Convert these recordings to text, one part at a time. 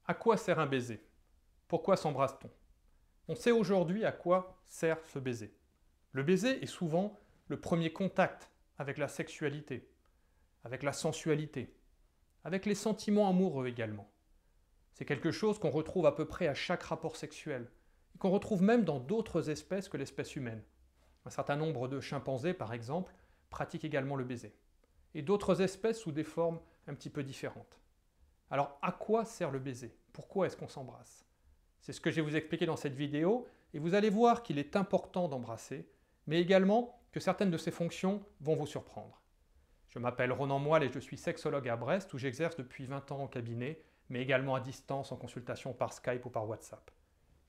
À quoi sert un baiser? Pourquoi s'embrasse-t-on? On sait aujourd'hui à quoi sert ce baiser. Le baiser est souvent le premier contact avec la sexualité, avec la sensualité, avec les sentiments amoureux également. C'est quelque chose qu'on retrouve à peu près à chaque rapport sexuel, et qu'on retrouve même dans d'autres espèces que l'espèce humaine. Un certain nombre de chimpanzés, par exemple, pratiquent également le baiser. Et d'autres espèces sous des formes un petit peu différentes. Alors, à quoi sert le baiser? Pourquoi est-ce qu'on s'embrasse? C'est ce que je vais vous expliquer dans cette vidéo, et vous allez voir qu'il est important d'embrasser, mais également que certaines de ses fonctions vont vous surprendre. Je m'appelle Ronan Moelle et je suis sexologue à Brest, où j'exerce depuis 20 ans en cabinet, mais également à distance en consultation par Skype ou par WhatsApp.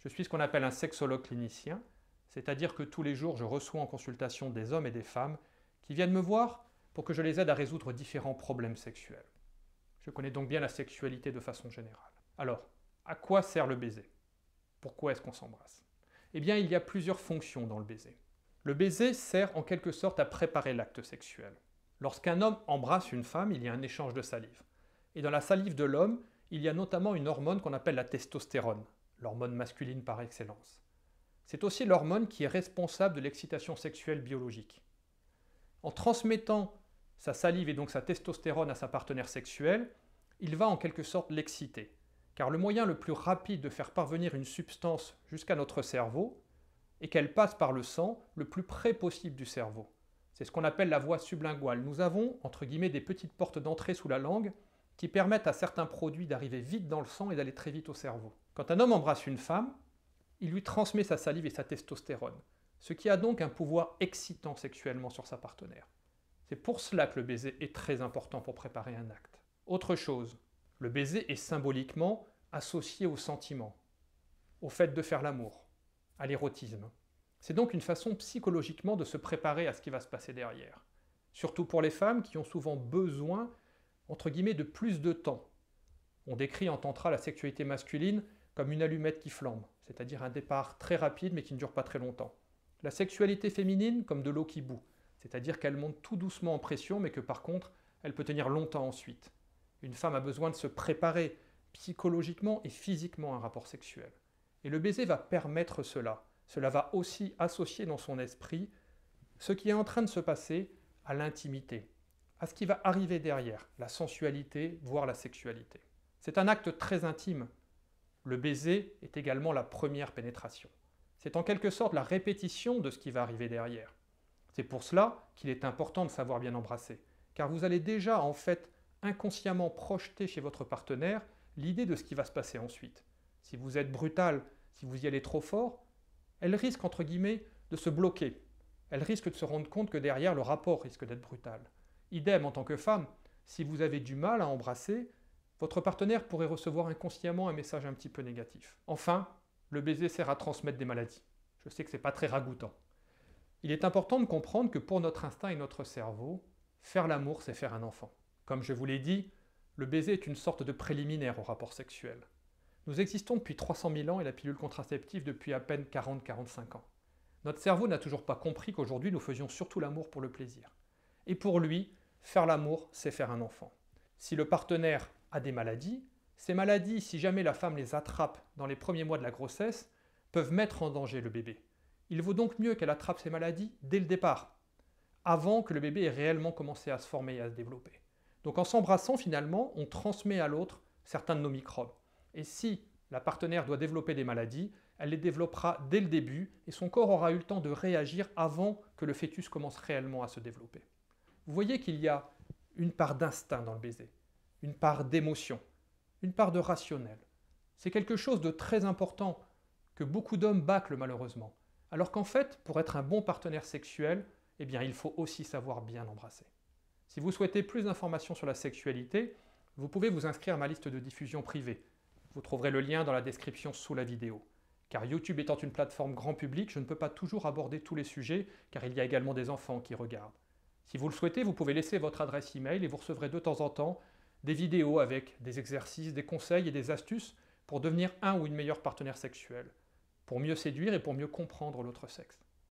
Je suis ce qu'on appelle un sexologue clinicien, c'est-à-dire que tous les jours je reçois en consultation des hommes et des femmes qui viennent me voir pour que je les aide à résoudre différents problèmes sexuels. Je connais donc bien la sexualité de façon générale. Alors, à quoi sert le baiser? Pourquoi est-ce qu'on s'embrasse? Eh bien, il y a plusieurs fonctions dans le baiser. Le baiser sert en quelque sorte à préparer l'acte sexuel. Lorsqu'un homme embrasse une femme, il y a un échange de salive. Et dans la salive de l'homme, il y a notamment une hormone qu'on appelle la testostérone, l'hormone masculine par excellence. C'est aussi l'hormone qui est responsable de l'excitation sexuelle biologique. En transmettant sa salive et donc sa testostérone à sa partenaire sexuelle, il va en quelque sorte l'exciter. Car le moyen le plus rapide de faire parvenir une substance jusqu'à notre cerveau est qu'elle passe par le sang le plus près possible du cerveau. C'est ce qu'on appelle la voie sublinguale. Nous avons, entre guillemets, des petites portes d'entrée sous la langue qui permettent à certains produits d'arriver vite dans le sang et d'aller très vite au cerveau. Quand un homme embrasse une femme, il lui transmet sa salive et sa testostérone, ce qui a donc un pouvoir excitant sexuellement sur sa partenaire. C'est pour cela que le baiser est très important pour préparer un acte. Autre chose, le baiser est symboliquement associé au sentiment, au fait de faire l'amour, à l'érotisme. C'est donc une façon psychologiquement de se préparer à ce qui va se passer derrière. Surtout pour les femmes qui ont souvent besoin, entre guillemets, de plus de temps. On décrit en tantra la sexualité masculine comme une allumette qui flambe, c'est-à-dire un départ très rapide mais qui ne dure pas très longtemps. La sexualité féminine comme de l'eau qui bout, c'est-à-dire qu'elle monte tout doucement en pression mais que par contre, elle peut tenir longtemps ensuite. Une femme a besoin de se préparer psychologiquement et physiquement à un rapport sexuel. Et le baiser va permettre cela. Cela va aussi associer dans son esprit ce qui est en train de se passer à l'intimité, à ce qui va arriver derrière, la sensualité, voire la sexualité. C'est un acte très intime. Le baiser est également la première pénétration. C'est en quelque sorte la répétition de ce qui va arriver derrière. C'est pour cela qu'il est important de savoir bien embrasser, car vous allez déjà en fait inconsciemment projeter chez votre partenaire l'idée de ce qui va se passer ensuite. Si vous êtes brutal, si vous y allez trop fort, elle risque entre guillemets de se bloquer. Elle risque de se rendre compte que derrière le rapport risque d'être brutal. Idem en tant que femme, si vous avez du mal à embrasser, votre partenaire pourrait recevoir inconsciemment un message un petit peu négatif. Enfin, le baiser sert à transmettre des maladies. Je sais que ce n'est pas très ragoûtant. Il est important de comprendre que pour notre instinct et notre cerveau, faire l'amour, c'est faire un enfant. Comme je vous l'ai dit, le baiser est une sorte de préliminaire au rapport sexuel. Nous existons depuis 300 000 ans et la pilule contraceptive depuis à peine 40-45 ans. Notre cerveau n'a toujours pas compris qu'aujourd'hui nous faisions surtout l'amour pour le plaisir. Et pour lui, faire l'amour, c'est faire un enfant. Si le partenaire a des maladies, ces maladies, si jamais la femme les attrape dans les premiers mois de la grossesse, peuvent mettre en danger le bébé. Il vaut donc mieux qu'elle attrape ces maladies dès le départ, avant que le bébé ait réellement commencé à se former et à se développer. Donc en s'embrassant finalement, on transmet à l'autre certains de nos microbes. Et si la partenaire doit développer des maladies, elle les développera dès le début et son corps aura eu le temps de réagir avant que le fœtus commence réellement à se développer. Vous voyez qu'il y a une part d'instinct dans le baiser, une part d'émotion, une part de rationnel. C'est quelque chose de très important que beaucoup d'hommes bâclent malheureusement. Alors qu'en fait, pour être un bon partenaire sexuel, eh bien, il faut aussi savoir bien embrasser. Si vous souhaitez plus d'informations sur la sexualité, vous pouvez vous inscrire à ma liste de diffusion privée. Vous trouverez le lien dans la description sous la vidéo. Car YouTube étant une plateforme grand public, je ne peux pas toujours aborder tous les sujets, car il y a également des enfants qui regardent. Si vous le souhaitez, vous pouvez laisser votre adresse email et vous recevrez de temps en temps des vidéos avec des exercices, des conseils et des astuces pour devenir un ou une meilleure partenaire sexuelle, pour mieux séduire et pour mieux comprendre l'autre sexe.